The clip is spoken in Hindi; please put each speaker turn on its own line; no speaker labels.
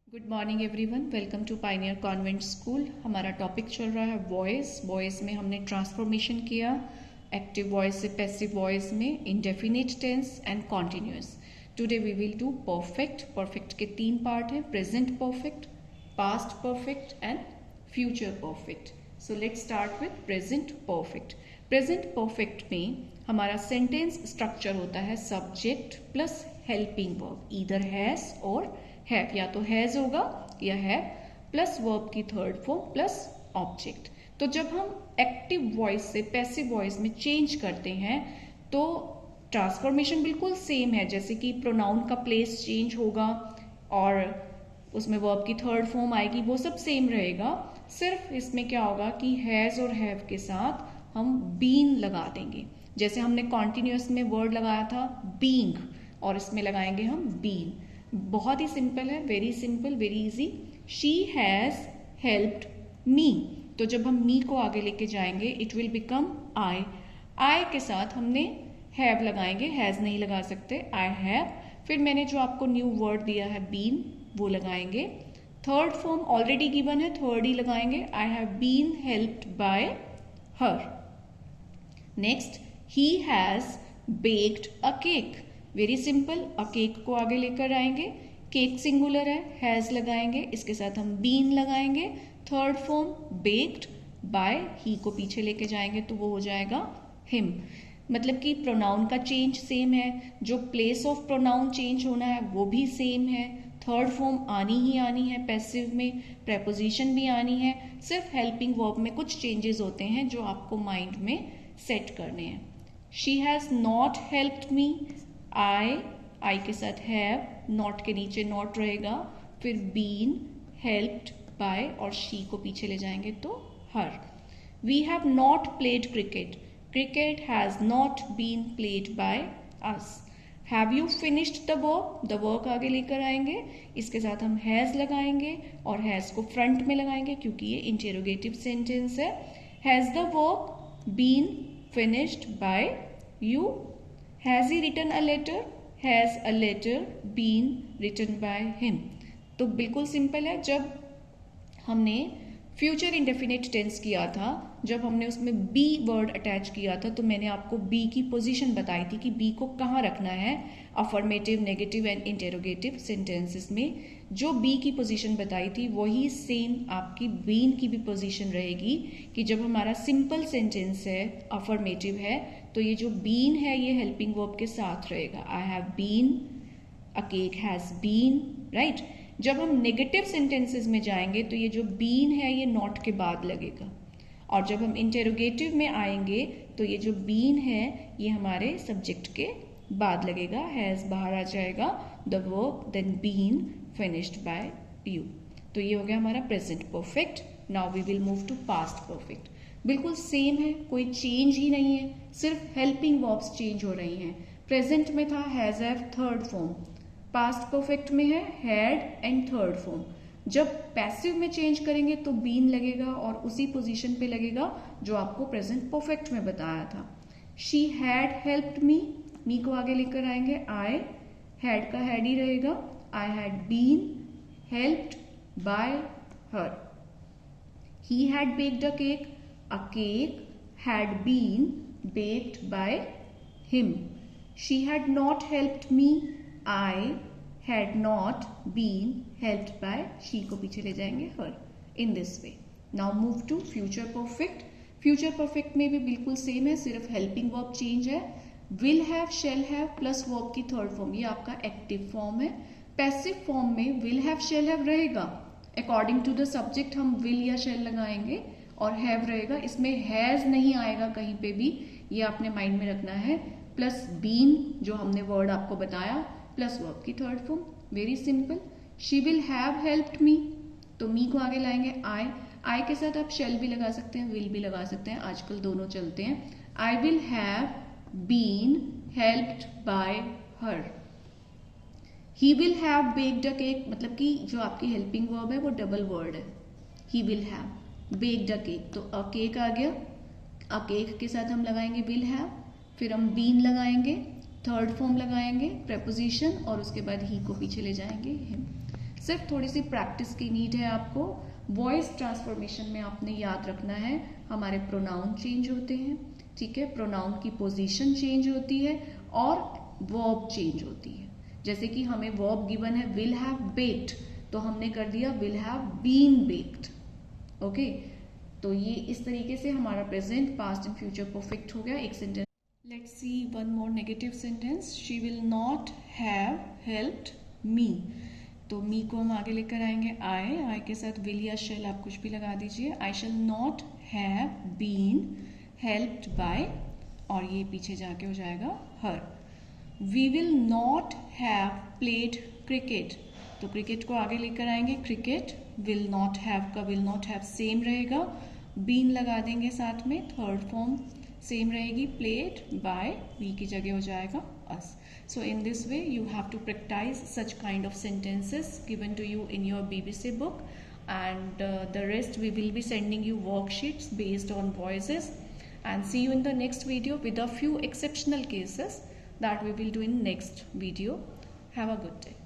Good morning everyone, welcome to pioneer convent school. हमारा टॉपिक चल रहा है वॉइस। वॉइस में हमने ट्रांसफॉर्मेशन किया एक्टिव वॉइस से पैसिव वॉइस में, indefinite tense and continuous. Today we will do perfect. Perfect के 3 पार्ट हैं, present perfect, past perfect and future perfect. So let's start with present perfect. Present perfect में हमारा सेंटेंस स्ट्रक्चर होता है subject plus helping verb, either has और हैव, या तो हैज होगा या हैव प्लस वर्ब की थर्ड फॉर्म प्लस ऑब्जेक्ट। तो जब हम एक्टिव वॉइस से पैसिव वॉइस में चेंज करते हैं तो ट्रांसफॉर्मेशन बिल्कुल सेम है, जैसे कि प्रोनाउन का प्लेस चेंज होगा और उसमें वर्ब की थर्ड फॉर्म आएगी, वो सब सेम रहेगा। सिर्फ इसमें क्या होगा कि हैज और हैव के साथ हम बीन लगा देंगे। जैसे हमने कॉन्टिन्यूअस में वर्ड लगाया था बीइंग, और इसमें लगाएंगे हम बीन। बहुत ही सिंपल है, very simple, very easy. She has helped me, तो जब हम मी को आगे लेके जाएंगे इट विल बिकम आई। आई के साथ हमने हैव लगाएंगे, हैज नहीं लगा सकते, आई हैव। फिर मैंने जो आपको न्यू वर्ड दिया है बीन, वो लगाएंगे। थर्ड फॉर्म ऑलरेडी गिवन है, थर्ड ही लगाएंगे, I have been helped by her. Next, he has baked a cake. Very simple, a cake को आगे लेकर आएंगे, केक सिंगुलर है, हैज लगाएंगे, इसके साथ हम बीन लगाएंगे। थर्ड फॉर्म बेक्ड बाय, ही को पीछे लेके जाएंगे तो वो हो जाएगा हिम। मतलब कि प्रोनाउन का चेंज सेम है, जो प्लेस ऑफ प्रोनाउन चेंज होना है वो भी सेम है। थर्ड फॉर्म आनी ही आनी है पैसिव में, प्रेपोजिशन भी आनी है। सिर्फ हेल्पिंग वर्ब में कुछ चेंजेस होते हैं जो आपको माइंड में सेट करने हैं। She has not helped me, I के साथ हैव, नॉट के नीचे नॉट रहेगा, फिर बीन हेल्प्ड बाय और शी को पीछे ले जाएंगे तो her. We have not played cricket, cricket has not been played by us. Have you finished the work, the work आगे लेकर आएंगे, इसके साथ हम हैज लगाएंगे और हैज को फ्रंट में लगाएंगे क्योंकि ये इंटेरोगेटिव सेंटेंस है। Has the work been finished by you. Has he written a letter? Has a letter been written by him? तो बिल्कुल सिंपल है। जब हमने फ्यूचर इंडेफिनिट टेंस किया था, जब हमने उसमें बी वर्ड अटैच किया था, तो मैंने आपको बी की पोजीशन बताई थी कि बी को कहाँ रखना है affirmative, negative and interrogative sentences में। जो बी की पोजीशन बताई थी वही सेम आपकी बीन की भी पोजीशन रहेगी कि जब हमारा सिंपल सेंटेंस है, अफर्मेटिव है, तो ये जो बीन है ये हेल्पिंग वर्ब के साथ रहेगा। I have been, a cake has been, right. जब हम नेगेटिव सेंटेंसेस में जाएंगे तो ये जो बीन है ये नॉट के बाद लगेगा, और जब हम इंटेरोगेटिव में आएंगे तो ये जो बीन है ये हमारे सब्जेक्ट के बाद लगेगा, हैज बाहर आ जाएगा, the work then been finished by you. तो ये हो गया हमारा present perfect. Now we will move to past perfect. बिल्कुल सेम है, कोई चेंज ही नहीं है, सिर्फ हेल्पिंग वर्ब्स चेंज हो रही हैं। प्रेजेंट में था has have third form, past perfect में है हैड एंड थर्ड फॉर्म। जब पैसिव में चेंज करेंगे तो बीन लगेगा और उसी पोजीशन पे लगेगा जो आपको प्रेजेंट परफेक्ट में बताया था। शी हैड हेल्प्ड मी, मी को आगे लेकर आएंगे, आई हैड का हैड ही रहेगा, I had been helped by her. He had baked a cake, a cake had been baked by him. She had not helped me, I had not been helped by, she को पीछे ले जाएंगे her, in this way. Now move to future perfect. Future perfect में भी बिल्कुल सेम है, सिर्फ helping verb change है। will have, shall have plus verb की थर्ड फॉर्म, ये आपका एक्टिव फॉर्म है। पैसिव फॉर्म में will have, shall have रहेगा, अकॉर्डिंग टू द सब्जेक्ट हम will या shall लगाएंगे और हैव रहेगा, इसमें हैज नहीं आएगा कहीं पे भी, ये आपने माइंड में रखना है। प्लस बीन जो हमने वर्ड आपको बताया, प्लस वर्ब की third form, very simple. She will have helped me, तो मी को आगे लाएंगे आई के साथ आप शेल भी लगा सकते हैं, विल भी लगा सकते हैं, आजकल दोनों चलते हैं। I will have been helped by her. He will have baked a cake, मतलब कि जो आपकी हेल्पिंग वर्ब है वो डबल वर्ड है, ही will have baked a cake, तो अ केक आ गया, अ केक के साथ हम लगाएंगे विल हैव, फिर हम बीन लगाएंगे, थर्ड फॉर्म लगाएंगे प्रेपोजिशन, और उसके बाद ही को पीछे ले जाएंगे हिम। सिर्फ थोड़ी सी प्रैक्टिस की नीड है आपको। वॉइस ट्रांसफॉर्मेशन में आपने याद रखना है हमारे प्रोनाउन चेंज होते हैं, ठीक है, प्रोनाउन की पोजीशन चेंज होती है और वर्ब चेंज होती है। जैसे कि हमें वर्ब गिवन है विल हैव बेक्ड, तो हमने कर दिया will have been baked. Okay, तो ये इस तरीके से हमारा present, past and future perfect हो गया। एक sentence let's see one more negative sentence, she will not have helped me. तो मी को हम आगे लेकर आएंगे आई के साथ विल या शेल आप कुछ भी लगा दीजिए। I shall not have been helped by, और ये पीछे जाके हो जाएगा her. We will not have played cricket, तो क्रिकेट को आगे लेकर आएंगे, क्रिकेट विल नॉट हैव का विल नॉट हैव सेम रहेगा, बीन लगा देंगे साथ में, थर्ड फॉर्म सेम रहेगी, प्लेड बाय वी की जगह हो जाएगा अस। So in this way you have to practice such kind of sentences given to you in your BBC book, and the rest we will be sending you worksheets based on voices, and see you in the next video with a few exceptional cases that we will do in next video. Have a good day.